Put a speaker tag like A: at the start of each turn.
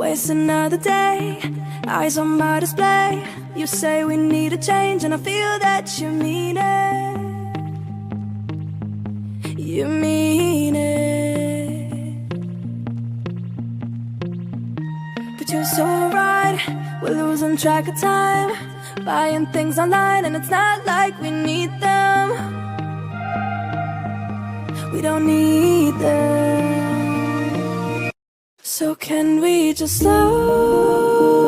A: waste another day, eyes on my display. You say we need a change, and I feel that you mean it. You mean it. But you're so right, we're losing track of time, buying things online, and it's not like we need them. We don't need them. So can we just slow